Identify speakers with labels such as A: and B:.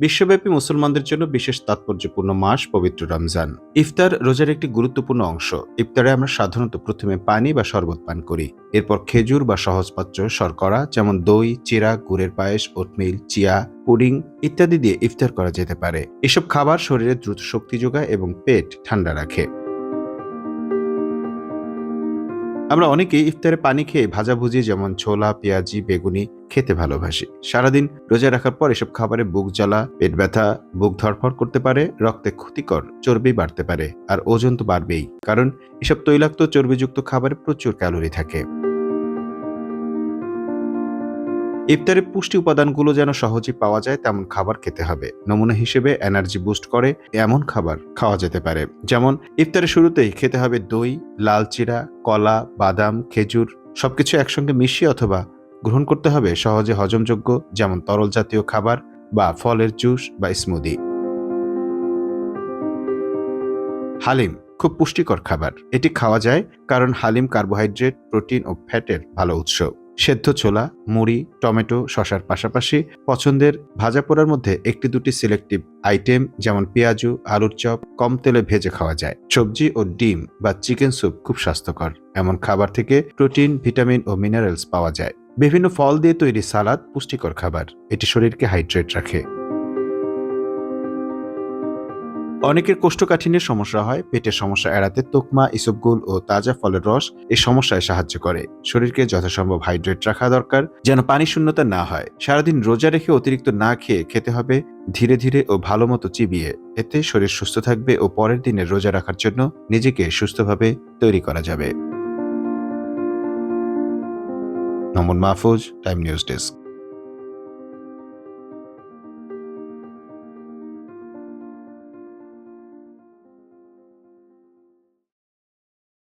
A: বিশ্বব্যাপী মুসলমানদের জন্য বিশেষ তাৎপর্যপূর্ণ মাস পবিত্র রমজান। ইফতার রোজার একটি গুরুত্বপূর্ণ অংশ। ইফতারে আমরা সাধারণত প্রথমে পানি বা শরবত পান করি। এরপর খেজুর বা সহজপাচ্য শর্করা যেমন দই, চিরা, গুড়ের পায়েস, ওটমিল, চিয়া, পুডিং ইত্যাদি দিয়ে ইফতার করা যেতে পারে। এসব খাবার শরীরে দ্রুত শক্তি যোগায় এবং পেট ঠান্ডা রাখে। আমরা অনেকেই ইফতারে পানি খেয়ে ভাজাভুজি যেমন ছোলা, পেঁয়াজি, বেগুনি খেতে ভালোবাসি। সারাদিন রোজা রাখার পর এসব খাবারে বুক জ্বালা, পেট ব্যথা, বুক ধড়ফড় করতে পারে, রক্তে ক্ষতিকর চর্বি বাড়তে পারে, আর ওজন তো বাড়বেই, কারণ এসব তৈলাক্ত চর্বিযুক্ত খাবারে প্রচুর ক্যালোরি থাকে। ইফতারে পুষ্টি উপাদানগুলো যেন সহজেই পাওয়া যায় তেমন খাবার খেতে হবে। নমুনা হিসেবে এনার্জি বুস্ট করে এমন খাবার খাওয়া যেতে পারে, যেমন ইফতারের শুরুতেই খেতে হবে দই, লাল চিরা, কলা, বাদাম, খেজুর সবকিছু একসঙ্গে মিশিয়ে অথবা গ্রহণ করতে হবে সহজে হজমযোগ্য যেমন তরল জাতীয় খাবার বা ফলের জুস বা স্মুদি। হালিম খুব পুষ্টিকর খাবার। এটি খাওয়া যায় কারণ হালিম কার্বোহাইড্রেট, প্রোটিন ও ফ্যাটের ভালো উৎস। সেদ্ধ ছোলা, মুড়ি, টমেটো, শসার পাশাপাশি পছন্দের ভাজা পোড়ার মধ্যে একটি দুটি সিলেক্টিভ আইটেম যেমন পেঁয়াজু, আলুর চপ কম তেলে ভেজে খাওয়া যায়। সবজি ও ডিম বা চিকেন স্যুপ খুব স্বাস্থ্যকর। এমন খাবার থেকে প্রোটিন, ভিটামিন ও মিনারেলস পাওয়া যায়। বিভিন্ন ফল দিয়ে তৈরি সালাদ পুষ্টিকর খাবার। এটি শরীরকে হাইড্রেট রাখে। অনেকের কোষ্ঠকাঠিন্যের সমস্যা হয়। পেটের সমস্যা এড়াতে তোকমা, ইসবগুল ও তাজা ফলের রস এই সমস্যায় সাহায্য করে। শরীরকে যথাসম্ভব হাইড্রেট রাখা দরকার যেন পানি শূন্যতা না হয়। সারাদিন রোজা রেখে অতিরিক্ত না খেয়ে খেতে হবে ধীরে ধীরে ও ভালো মতো চিবিয়ে। এতে শরীর সুস্থ থাকবে ও পরের দিনে রোজা রাখার জন্য নিজেকে সুস্থভাবে তৈরি করা যাবে। নমন মাহফুজ, টাইম নিউজ ডেস্ক।